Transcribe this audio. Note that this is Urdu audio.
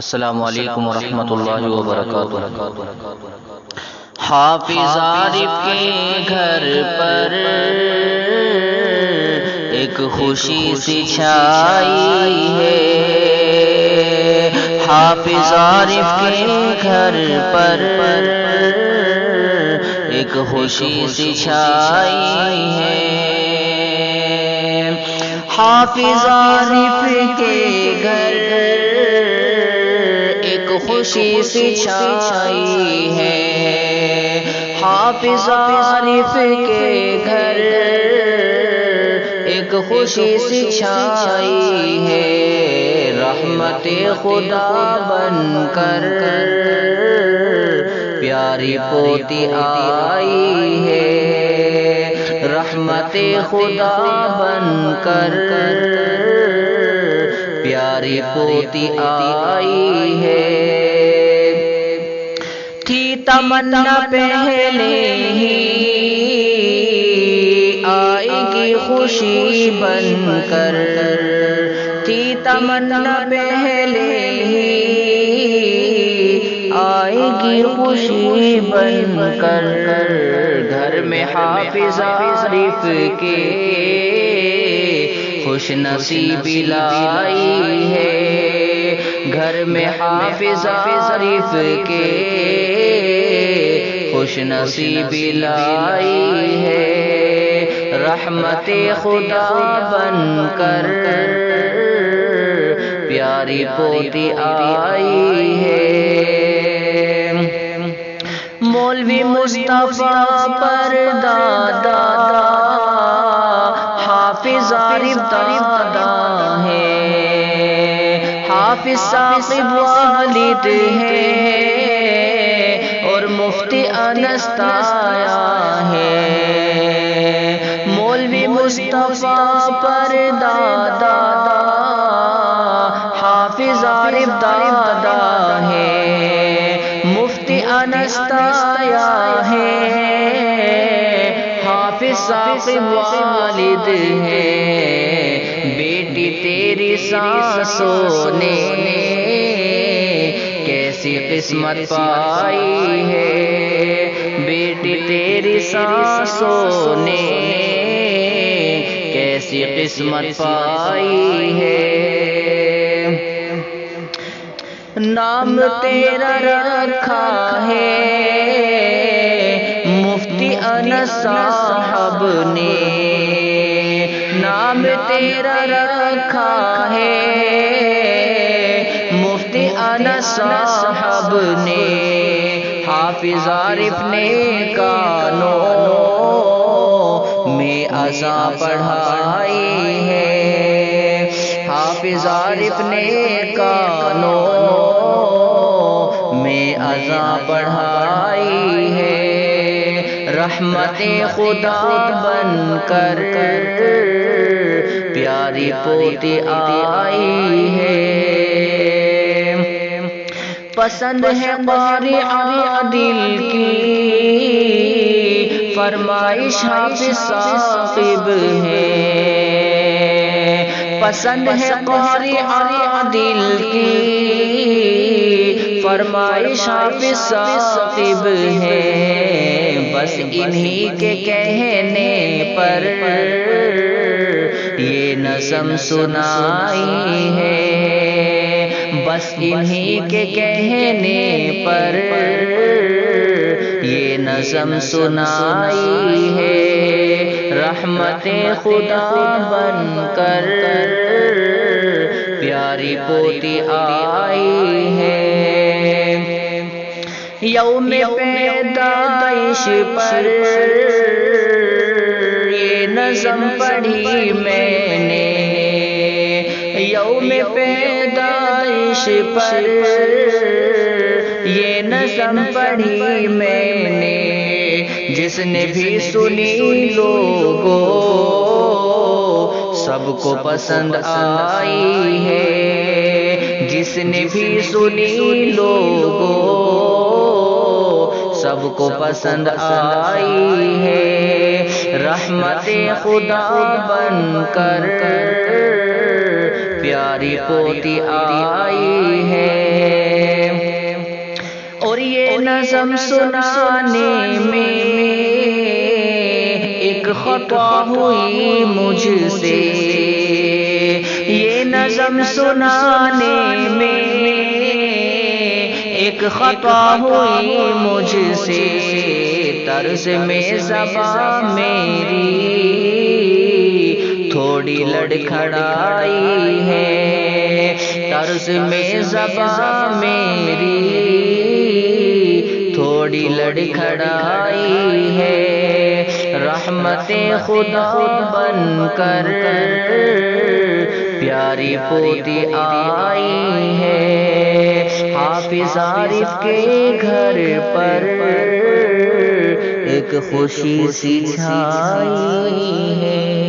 السلام علیکم ورحمۃ اللہ وبرکاتہ۔ حافظ عارف کے گھر پر ایک خوشی سی چھائی ہے، حافظ عارف کے گھر پر ایک خوشی سی چھائی ہے، حافظ عارف کے گھر ایک خوشی سی چھائی ہے، حافظ عارف کے گھر ایک خوشی سی چھائی ہے، رحمت خدا بن کر پیاری پوتی آئی ہے، رحمت خدا بن کر پیاری پوتی آئی ہے، تھی تمنا پہلے ہی آئے گی خوشی بن کر، تھی تمنا پہلے ہی آئے گی خوشی بن کر، گھر میں حافظ عارف کے خوش نصیبی لائی ہے، گھر میں حافظ عارف کے خوش نصیبی لائی ہے، رحمت خدا بن کر پیاری پوتی آئی ہے، مولوی مصطفیٰ پر دادا حافظ عارف دادا ہے، حافظ ثاقب والد ہے اور مفتی انس تایا ہے، مولوی مصطفیٰ پر دادا حافظ عارف دادا ہے، مفتی انس تایا ہے، حافظ ثاقب والد ہے، بیٹی تیری سانسوں نے کیسی قسمت پائی ہے، بیٹی تیری سانسوں نے کیسی قسمت پائی ہے، نام تیرا رکھا ہے مفتی انس صاحب نے، نام تیرا رکھا ہے مفتی انس صاحب نے، حافظ عارف نے کانوں میں اذان پڑھائی ہے، حافظ عارف نے کانوں میں اذان پڑھائی ہے، رحمت خدا بن کر پیاری پوتی آئی ہے، پسند ہے قاری عادل کی فرمائش حافظ ثاقب ہے، پسند ہے قاری عادل کی فرمائش حافظ ثاقب ہے، بس انہی کے کہنے پر یہ نظم سنائی ہے، بس انہی کے کہنے پر یہ نظم سنائی ہے، رحمت خدا بن کر پیاری پوتی آئی ہے، یوم پیدائش پر یہ نظم پڑھی میں نے، یوم پیدائش پر یہ نظم پڑھی میں نے، جس نے بھی سنی لوگوں سب کو پسند آئی ہے، جس نے بھی سنی لوگوں سب کو پسند آئی ہے، رحمت خدا بن کر پیاری پوتی آئی ہے، اور یہ نظم سنانے میں ایک خطا ہوئی مجھ سے، یہ نظم سنانے میں ایک خطا ہوئی مجھ سے، طرز میں زبان میری تھوڑی لڑکھڑائی ہے، طرز میں زبان میری تھوڑی لڑکھڑائی ہے، رحمت خدا بن کر پیاری پوتی آئی ہے، حافظ عارف کے گھر پر ایک خوشی سی چھائی ہے۔